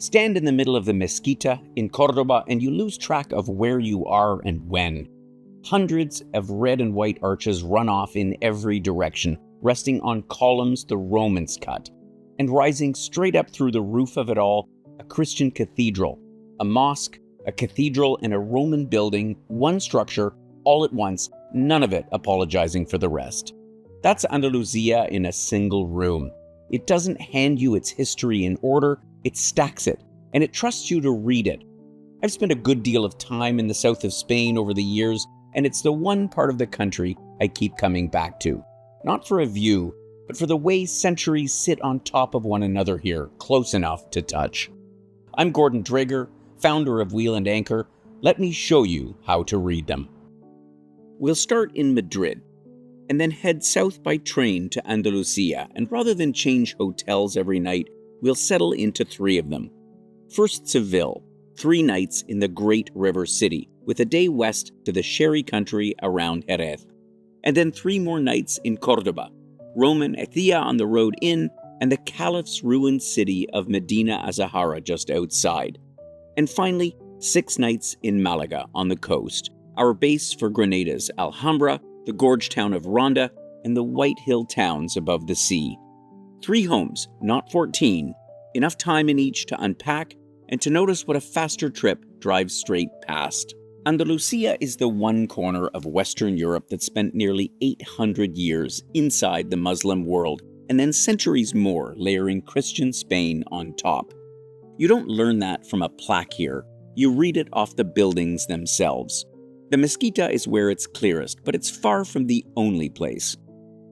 Stand in the middle of the Mezquita in Cordoba and you lose track of where you are and when. Hundreds of red and white arches run off in every direction, resting on columns the Romans cut. And rising straight up through the roof of it all, a Christian cathedral, a mosque, a cathedral, and a Roman building, one structure, all at once, none of it apologizing for the rest. That's Andalusia in a single room. It doesn't hand you its history in order, it stacks it, and it trusts you to read it. I've spent a good deal of time in the south of Spain over the years, and it's the one part of the country I keep coming back to. Not for a view, but for the way centuries sit on top of one another here, close enough to touch. I'm Gordon Drager, founder of Wheel and Anchor. Let me show you how to read them. We'll start in Madrid, and then head south by train to Andalusia, and rather than change hotels every night, we'll settle into 3 of them. First, Seville, 3 nights in the great river city, with a day west to the sherry country around Jerez. And then 3 more nights in Cordoba, Roman Ethia on the road in, and the Caliph's ruined city of Medina Azahara just outside. And finally, 6 nights in Malaga on the coast, our base for Granada's Alhambra, the gorge town of Ronda, and the white hill towns above the sea. 3 homes, not 14, enough time in each to unpack and to notice what a faster trip drives straight past. Andalusia is the one corner of Western Europe that spent nearly 800 years inside the Muslim world, and then centuries more layering Christian Spain on top. You don't learn that from a plaque here, you read it off the buildings themselves. The Mezquita is where it's clearest, but it's far from the only place.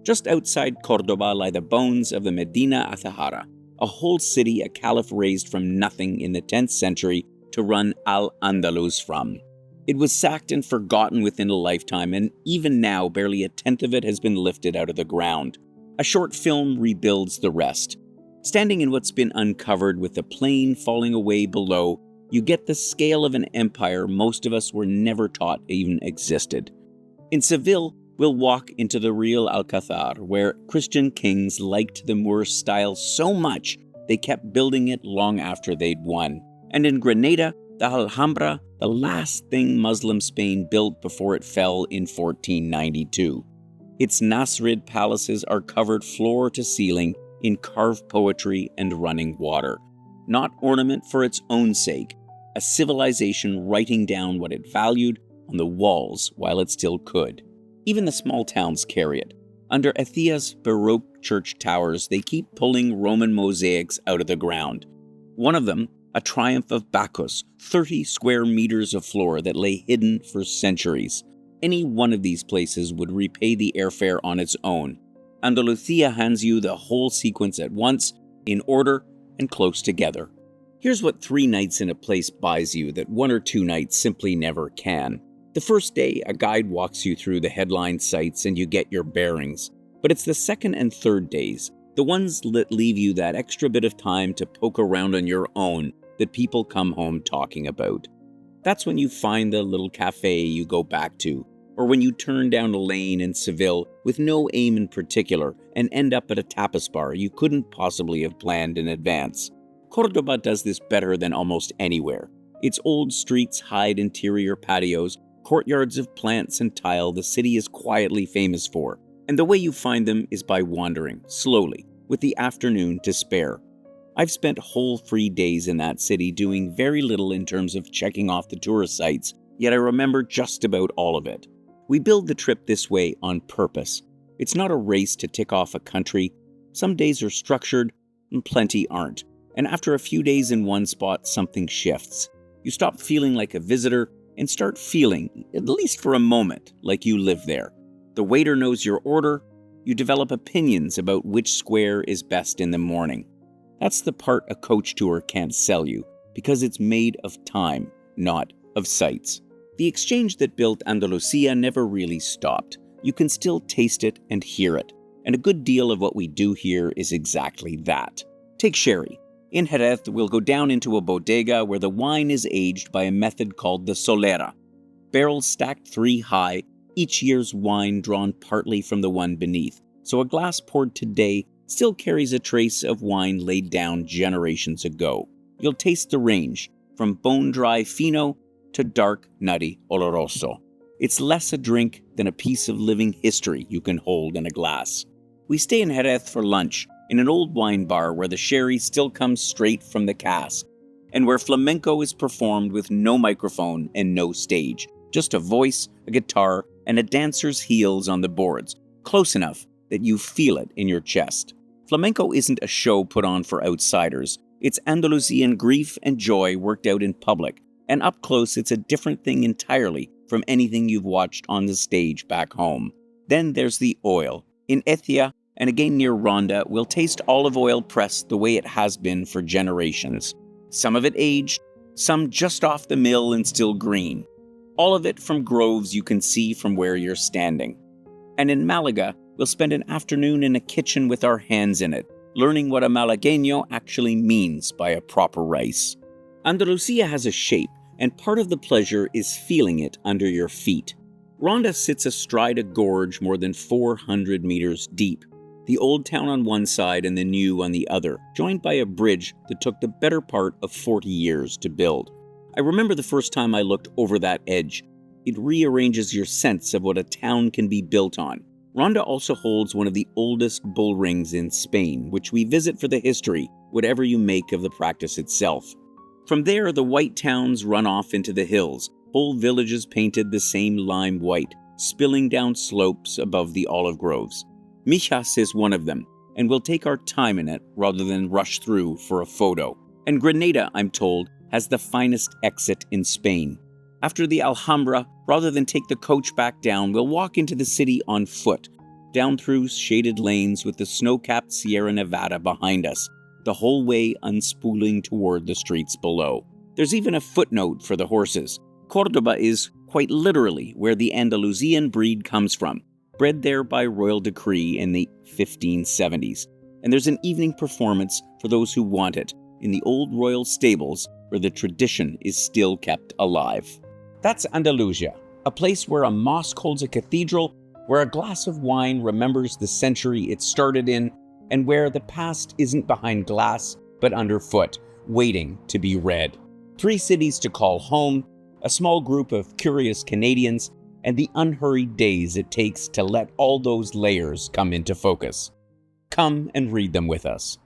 Just outside Cordoba lie the bones of the Medina Azahara, a whole city a caliph raised from nothing in the 10th century to run Al-Andalus from. It was sacked and forgotten within a lifetime, and even now barely a tenth of it has been lifted out of the ground. A short film rebuilds the rest. Standing in what's been uncovered with the plain falling away below, you get the scale of an empire most of us were never taught even existed. In Seville, we'll walk into the real Alcázar, where Christian kings liked the Moorish style so much they kept building it long after they'd won. And in Granada, the Alhambra, the last thing Muslim Spain built before it fell in 1492. Its Nasrid palaces are covered floor to ceiling in carved poetry and running water. Not ornament for its own sake, a civilization writing down what it valued on the walls while it still could. Even the small towns carry it. Under Ethia's Baroque church towers, they keep pulling Roman mosaics out of the ground. One of them, a triumph of Bacchus, 30 square meters of floor that lay hidden for centuries. Any one of these places would repay the airfare on its own. Andalusia hands you the whole sequence at once, in order and close together. Here's what 3 nights in a place buys you that 1 or 2 nights simply never can. The first day, a guide walks you through the headline sites and you get your bearings. But it's the second and third days, the ones that leave you that extra bit of time to poke around on your own, that people come home talking about. That's when you find the little cafe you go back to, or when you turn down a lane in Seville with no aim in particular and end up at a tapas bar you couldn't possibly have planned in advance. Cordoba does this better than almost anywhere. Its old streets hide interior patios, courtyards of plants and tile the city is quietly famous for, and the way you find them is by wandering, slowly, with the afternoon to spare. I've spent whole free days in that city doing very little in terms of checking off the tourist sites, yet I remember just about all of it. We build the trip this way on purpose. It's not a race to tick off a country. Some days are structured, and plenty aren't. And after a few days in one spot, something shifts. You stop feeling like a visitor and start feeling, at least for a moment, like you live there. The waiter knows your order. You develop opinions about which square is best in the morning. That's the part a coach tour can't sell you, because it's made of time, not of sights. The exchange that built Andalusia never really stopped. You can still taste it and hear it, and a good deal of what we do here is exactly that. Take sherry. In Jerez, we'll go down into a bodega where the wine is aged by a method called the solera. Barrels stacked 3 high, each year's wine drawn partly from the one beneath, so a glass poured today still carries a trace of wine laid down generations ago. you'll taste the range, from bone-dry fino to dark, nutty oloroso. It's less a drink than a piece of living history you can hold in a glass. We stay in Jerez for lunch, in an old wine bar where the sherry still comes straight from the cask, and where flamenco is performed with no microphone and no stage, just a voice, a guitar, and a dancer's heels on the boards, close enough that you feel it in your chest. Flamenco isn't a show put on for outsiders. It's Andalusian grief and joy worked out in public, and up close it's a different thing entirely from anything you've watched on the stage back home. Then there's the oil. In Ethia, and again near Ronda, we'll taste olive oil pressed the way it has been for generations. Some of it aged, some just off the mill and still green. All of it from groves you can see from where you're standing. And in Malaga, we'll spend an afternoon in a kitchen with our hands in it, learning what a malagueño actually means by a proper rice. Andalusia has a shape, and part of the pleasure is feeling it under your feet. Ronda sits astride a gorge more than 400 meters deep, the old town on one side and the new on the other, joined by a bridge that took the better part of 40 years to build. I remember the first time I looked over that edge. It rearranges your sense of what a town can be built on. Ronda also holds one of the oldest bull rings in Spain, which we visit for the history, whatever you make of the practice itself. From there, the white towns run off into the hills, whole villages painted the same lime white, spilling down slopes above the olive groves. Mijas is one of them, and we'll take our time in it rather than rush through for a photo. And Granada, I'm told, has the finest exit in Spain. After the Alhambra, rather than take the coach back down, we'll walk into the city on foot, down through shaded lanes with the snow-capped Sierra Nevada behind us, the whole way unspooling toward the streets below. There's even a footnote for the horses. Cordoba is, quite literally, where the Andalusian breed comes from, bred there by royal decree in the 1570s. And there's an evening performance for those who want it, in the old royal stables where the tradition is still kept alive. That's Andalusia, a place where a mosque holds a cathedral, where a glass of wine remembers the century it started in, and where the past isn't behind glass, but underfoot, waiting to be read. 3 cities to call home, a small group of curious Canadians, and the unhurried days it takes to let all those layers come into focus. Come and read them with us.